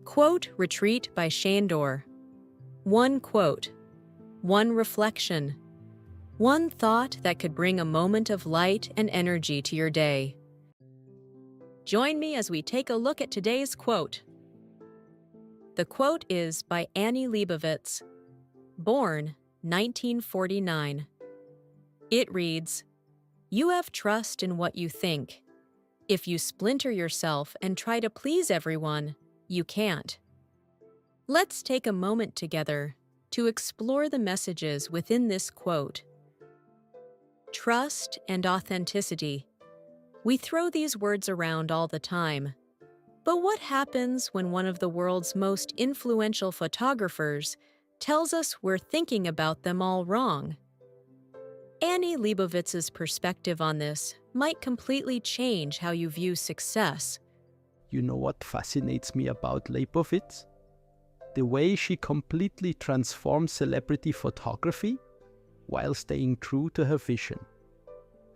Quote Retreat by Sandor. One quote, one reflection, one thought that could bring a moment of light and energy to your day. Join me as we take a look at today's quote. The quote is by Annie Leibovitz, born 1949. It reads, "You have trust in what you think. If you splinter yourself and try to please everyone, you can't." Let's take a moment together to explore the messages within this quote. Trust and authenticity. We throw these words around all the time. But what happens when one of the world's most influential photographers tells us we're thinking about them all wrong? Annie Leibovitz's perspective on this might completely change how you view success. You know what fascinates me about Leibovitz? The way she completely transformed celebrity photography while staying true to her vision.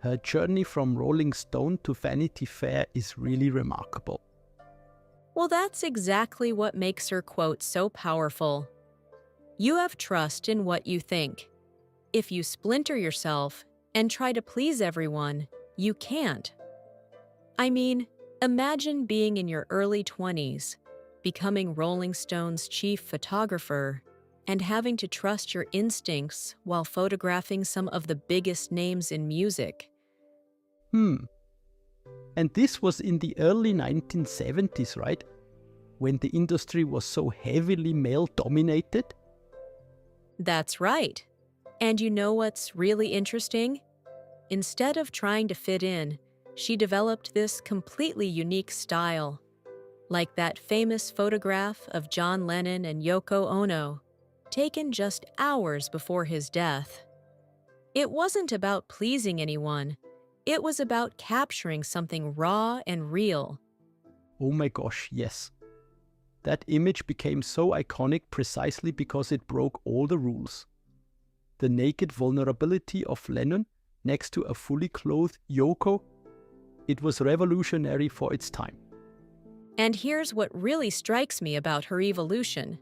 Her journey from Rolling Stone to Vanity Fair is really remarkable. Well, that's exactly what makes her quote so powerful. You have trust in what you think. If you splinter yourself and try to please everyone, you can't. I mean, imagine being in your early 20s, becoming Rolling Stone's chief photographer, and having to trust your instincts while photographing some of the biggest names in music. And this was in the early 1970s, right? When the industry was so heavily male-dominated? That's right. And you know what's really interesting? Instead of trying to fit in, she developed this completely unique style. Like that famous photograph of John Lennon and Yoko Ono, taken just hours before his death. It wasn't about pleasing anyone. It was about capturing something raw and real. Oh my gosh, yes. That image became so iconic precisely because it broke all the rules. The naked vulnerability of Lennon next to a fully clothed Yoko, it was revolutionary for its time. And here's what really strikes me about her evolution.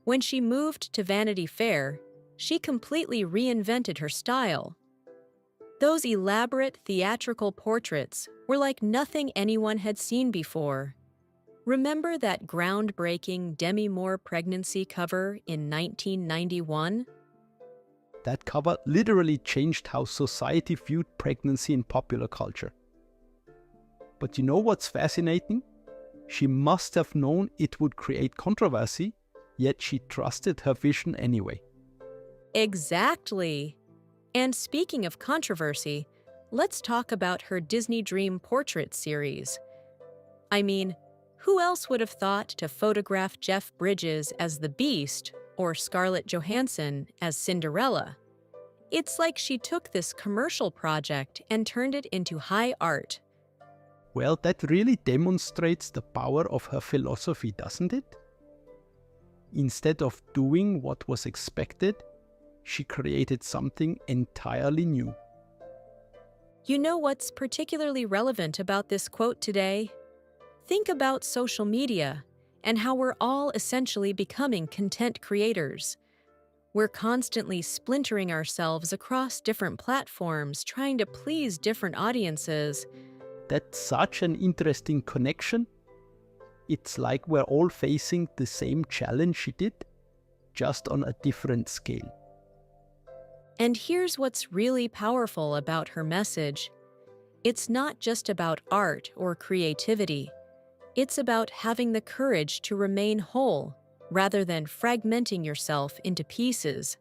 When she moved to Vanity Fair, she completely reinvented her style. Those elaborate theatrical portraits were like nothing anyone had seen before. Remember that groundbreaking Demi Moore pregnancy cover in 1991? That cover literally changed how society viewed pregnancy in popular culture. But you know what's fascinating? She must have known it would create controversy, yet she trusted her vision anyway. Exactly. And speaking of controversy, let's talk about her Disney Dream Portrait series. I mean, who else would have thought to photograph Jeff Bridges as the Beast or Scarlett Johansson as Cinderella? It's like she took this commercial project and turned it into high art. Well, that really demonstrates the power of her philosophy, doesn't it? Instead of doing what was expected, she created something entirely new. You know what's particularly relevant about this quote today? Think about social media and how we're all essentially becoming content creators. We're constantly splintering ourselves across different platforms, trying to please different audiences. That's such an interesting connection. It's like we're all facing the same challenge she did, just on a different scale. And here's what's really powerful about her message. It's not just about art or creativity. It's about having the courage to remain whole, rather than fragmenting yourself into pieces.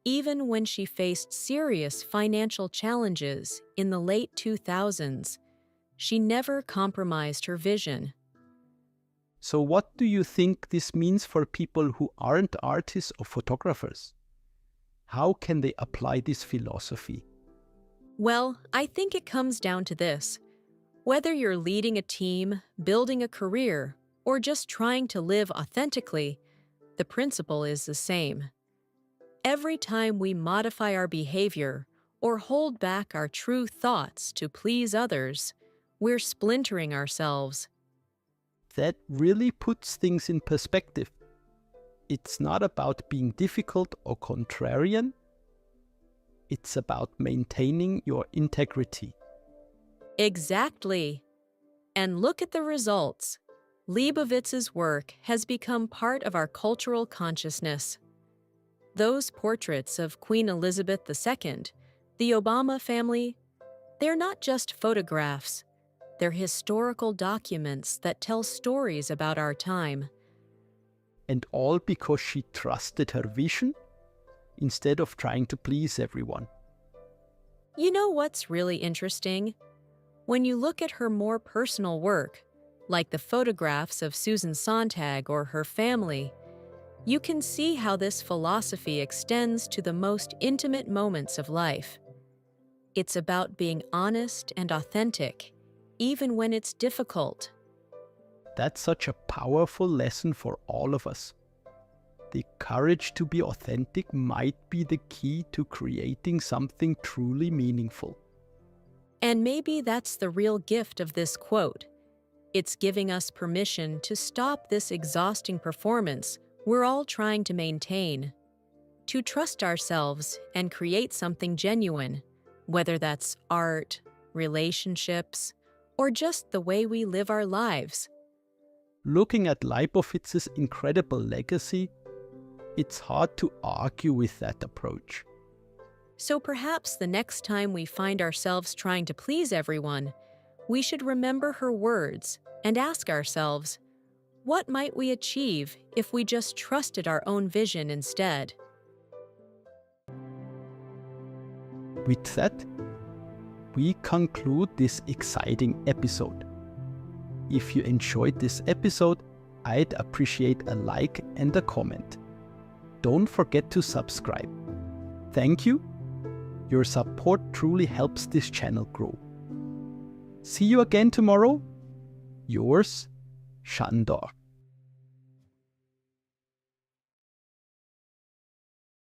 Even when she faced serious financial challenges in the late 2000s, she never compromised her vision. So what do you think this means for people who aren't artists or photographers? How can they apply this philosophy? Well, I think it comes down to this. Whether you're leading a team, building a career, or just trying to live authentically, the principle is the same. Every time we modify our behavior or hold back our true thoughts to please others, we're splintering ourselves. That really puts things in perspective. It's not about being difficult or contrarian. It's about maintaining your integrity. Exactly. And look at the results. Leibovitz's work has become part of our cultural consciousness. Those portraits of Queen Elizabeth II, the Obama family, they're not just photographs. They're historical documents that tell stories about our time. And all because she trusted her vision instead of trying to please everyone. You know what's really interesting? When you look at her more personal work, like the photographs of Susan Sontag or her family, you can see how this philosophy extends to the most intimate moments of life. It's about being honest and authentic, even when it's difficult. That's such a powerful lesson for all of us. The courage to be authentic might be the key to creating something truly meaningful. And maybe that's the real gift of this quote. It's giving us permission to stop this exhausting performance we're all trying to maintain, to trust ourselves and create something genuine, whether that's art, relationships, or just the way we live our lives. Looking at Leibovitz's incredible legacy, it's hard to argue with that approach. So perhaps the next time we find ourselves trying to please everyone, we should remember her words and ask ourselves, what might we achieve if we just trusted our own vision instead? With that, we conclude this exciting episode. If you enjoyed this episode, I'd appreciate a like and a comment. Don't forget to subscribe. Thank you. Your support truly helps this channel grow. See you again tomorrow. Yours, Sandor.